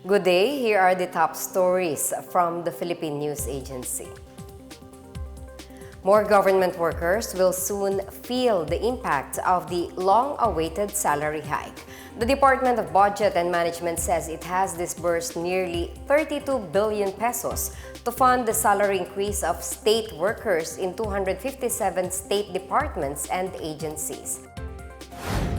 Good day, here are the top stories from the Philippine News Agency. More government workers will soon feel the impact of the long-awaited salary hike. The Department of Budget and Management says it has disbursed nearly 32 billion pesos to fund the salary increase of state workers in 257 state departments and agencies.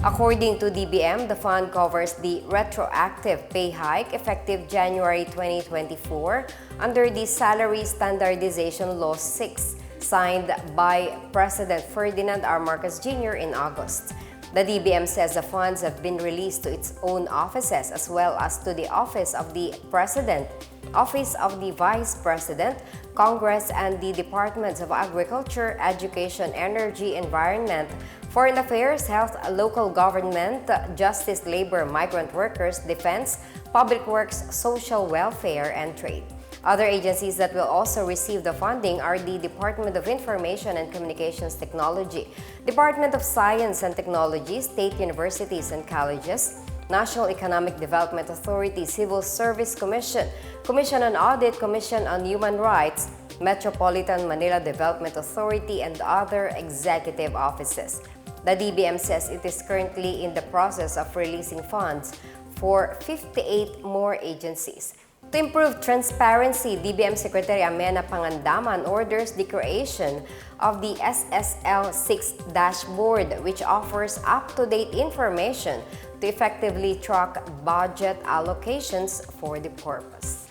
According to DBM, the fund covers the retroactive pay hike effective January 2024 under the Salary Standardization Law 6, signed by President Ferdinand R. Marcos Jr. in August. The DBM says the funds have been released to its own offices as well as to the Office of the President, Office of the Vice President, Congress, and the Departments of Agriculture, Education, Energy, Environment, Foreign Affairs, Health, Local Government, Justice, Labor, Migrant Workers, Defense, Public Works, Social Welfare, and Trade. Other agencies that will also receive the funding are the Department of Information and Communications Technology, Department of Science and Technology, State Universities and Colleges, National Economic Development Authority, Civil Service Commission, Commission on Audit, Commission on Human Rights, Metropolitan Manila Development Authority, and other executive offices. The DBM says it is currently in the process of releasing funds for 58 more agencies. To improve transparency, DBM Secretary Amena Pangandaman orders the creation of the SSL-6 dashboard, which offers up-to-date information to effectively track budget allocations for the purpose.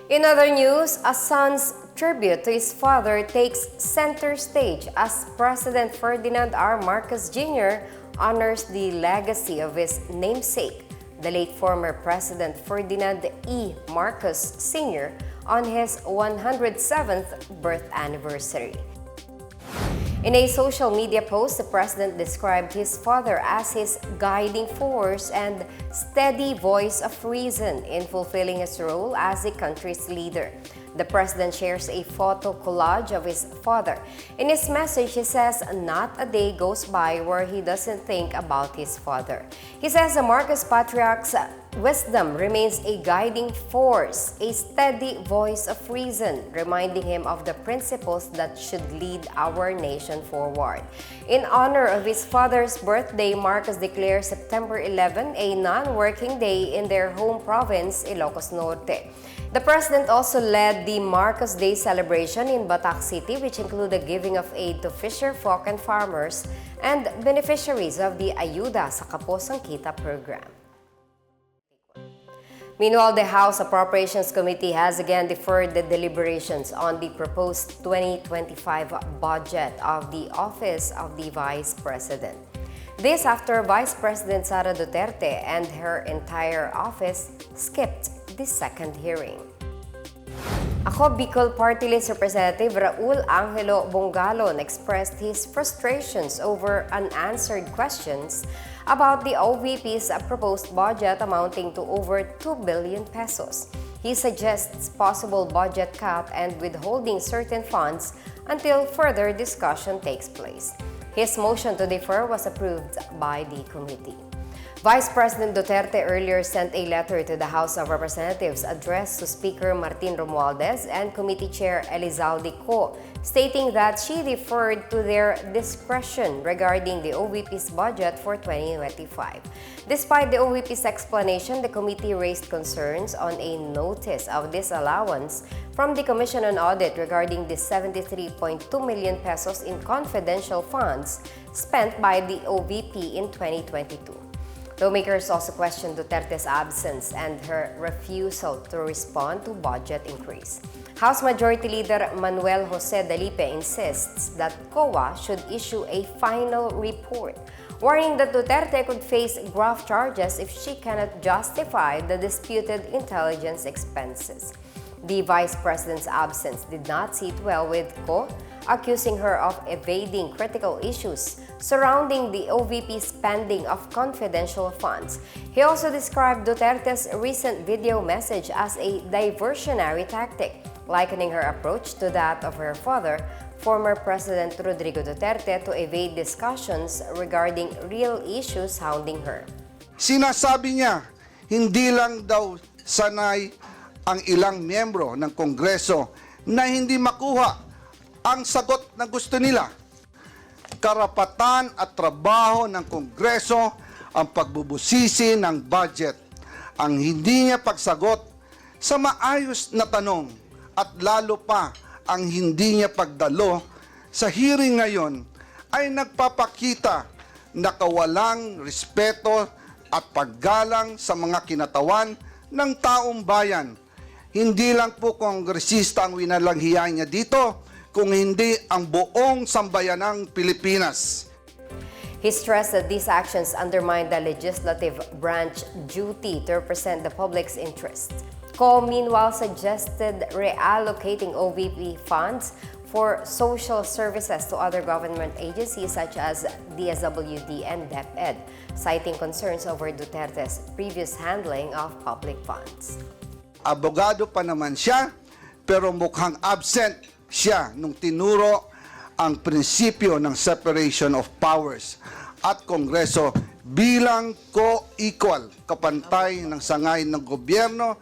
In other news, a son's tribute to his father takes center stage as President Ferdinand R. Marcos Jr. honors the legacy of his namesake, the late former President Ferdinand E. Marcos Sr., on his 107th birth anniversary. In a social media post, the president described his father as his guiding force and steady voice of reason in fulfilling his role as the country's leader. The president shares a photo collage of his father. In his message, he says not a day goes by where he doesn't think about his father. He says the Marcos Patriarch's wisdom remains a guiding force, a steady voice of reason, reminding him of the principles that should lead our nation forward. In honor of his father's birthday, Marcos declares September 11 a non-working day in their home province, Ilocos Norte. The president also led the Marcos Day celebration in Batac City, which included giving of aid to fisher folk and farmers and beneficiaries of the Ayuda sa Kapos ang Kita program. Meanwhile, the House Appropriations Committee has again deferred the deliberations on the proposed 2025 budget of the Office of the Vice President. This after Vice President Sara Duterte and her entire office skipped the second hearing. Ako, Bicol Party List Representative Raul Angelo Bongalon expressed his frustrations over unanswered questions about the OVP's proposed budget amounting to over 2 billion pesos. He suggests possible budget cut and withholding certain funds until further discussion takes place. His motion to defer was approved by the committee. Vice President Duterte earlier sent a letter to the House of Representatives addressed to Speaker Martin Romualdez and Committee Chair Elizalde Co, stating that she deferred to their discretion regarding the OVP's budget for 2025. Despite the OVP's explanation, the committee raised concerns on a notice of disallowance from the Commission on Audit regarding the 73.2 million pesos in confidential funds spent by the OVP in 2022. Lawmakers also questioned Duterte's absence and her refusal to respond to budget increase. House Majority Leader Manuel Jose Dalipe insists that COA should issue a final report, warning that Duterte could face grave charges if she cannot justify the disputed intelligence expenses. The Vice President's absence did not sit well with Co, accusing her of evading critical issues surrounding the OVP spending of confidential funds. He also described Duterte's recent video message as a diversionary tactic, likening her approach to that of her father, former President Rodrigo Duterte, to evade discussions regarding real issues hounding her. Sinasabi niya, Hindi lang daw sanay ang ilang miyembro ng Kongreso na hindi makuha ang sagot na gusto nila. Karapatan at trabaho ng Kongreso ang pagbubusisi ng budget. Ang hindi niya pagsagot sa maayos na tanong at lalo pa ang hindi niya pagdalo sa hearing ngayon ay nagpapakita na kawalang respeto at paggalang sa mga kinatawan ng taong bayan. Hindi lang po kongresista ang winalanghiyan niya dito, kung hindi ang buong sambayanang Pilipinas. He stressed that these actions undermine the legislative branch duty to represent the public's interest. Ko meanwhile suggested reallocating OVP funds for social services to other government agencies such as DSWD and DepEd, citing concerns over Duterte's previous handling of public funds. Abogado pa naman siya, pero mukhang absent siya nung tinuro ang prinsipyo ng separation of powers at Kongreso bilang co-equal, kapantay ng sangay ng gobyerno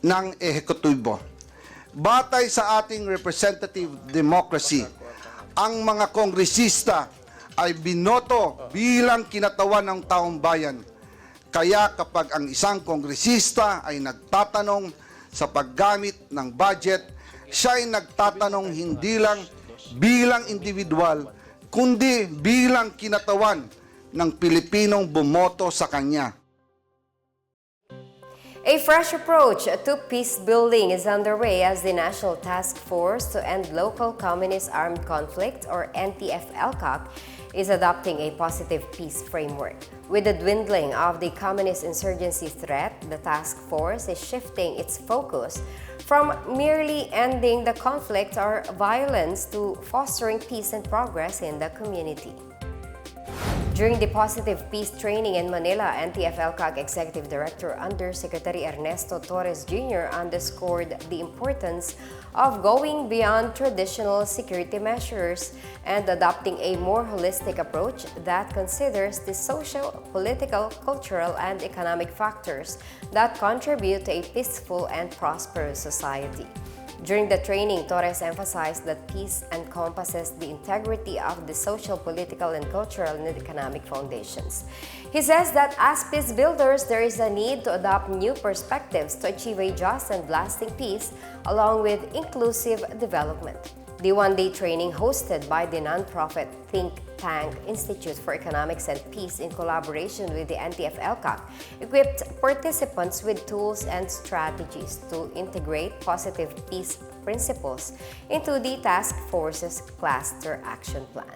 ng ehekutibo. Batay sa ating representative democracy, ang mga kongresista ay binoto bilang kinatawan ng taong bayan. Kaya kapag ang isang kongresista ay nagtatanong sa paggamit ng budget, siya ay nagtatanong hindi lang bilang individual, kundi bilang kinatawan ng Pilipinong bumoto sa kanya. A fresh approach to peace building is underway as the National Task Force to End Local Communist Armed Conflict, or NTF-ELCAC, is adopting a positive peace framework. With the dwindling of the communist insurgency threat, the task force is shifting its focus from merely ending the conflict or violence to fostering peace and progress in the community. During the Positive Peace Training in Manila, NTF-ELCAC Executive Director Undersecretary Ernesto Torres Jr. underscored the importance of going beyond traditional security measures and adopting a more holistic approach that considers the social, political, cultural, and economic factors that contribute to a peaceful and prosperous society. During the training, Torres emphasized that peace encompasses the integrity of the social, political, and cultural and economic foundations. He says that as peace builders, there is a need to adopt new perspectives to achieve a just and lasting peace, along with inclusive development. The one-day training, hosted by the nonprofit think tank Institute for Economics and Peace in collaboration with the NTF-ELCAC, equipped participants with tools and strategies to integrate positive peace principles into the task force's cluster action plan.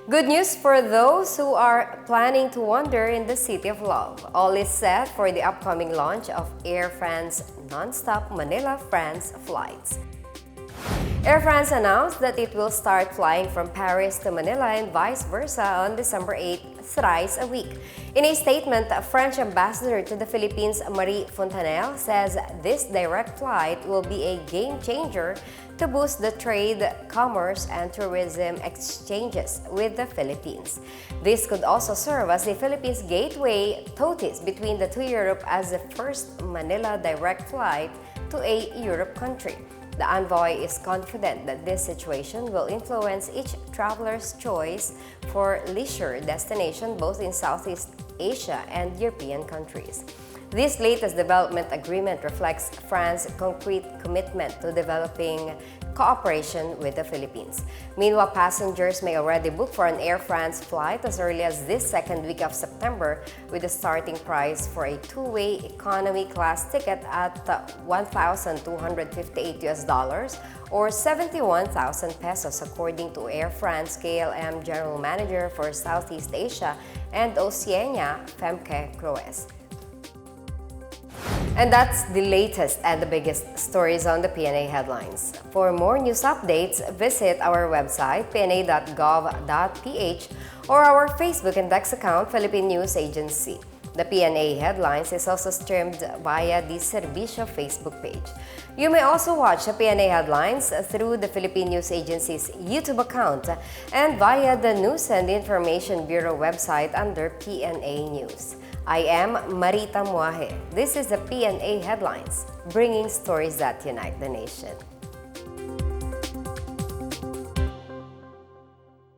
Good news for those who are planning to wander in the City of Love. All is set for the upcoming launch of Air France non-stop Manila-France flights. Air France announced that it will start flying from Paris to Manila and vice versa on December 8, thrice a week. In a statement, French Ambassador to the Philippines, Marie Fontanelle, says this direct flight will be a game changer to boost the trade, commerce, and tourism exchanges with the Philippines. This could also serve as the Philippines' gateway TOTIS between the two Europe as the first Manila direct flight to a Europe country. The envoy is confident that this situation will influence each traveler's choice for leisure destination both in Southeast Asia and European countries. This latest development agreement reflects France's concrete commitment to developing cooperation with the Philippines. Meanwhile, passengers may already book for an Air France flight as early as this second week of September, with the starting price for a two-way economy class ticket at $1,258 or 71,000 pesos, according to Air France KLM General Manager for Southeast Asia and Oceania, Femke Crues. And that's the latest and the biggest stories on the Pna Headlines. For more news updates, visit our website, pna.gov.ph, or our Facebook and X account, Philippine News Agency. The Pna Headlines is also streamed via the Servicio Facebook page. You may also watch the Pna Headlines through the Philippine News Agency's YouTube account and via the News and Information Bureau website under PNA News. I am Marita Muaje. This is the Pna Headlines, bringing stories that unite the nation.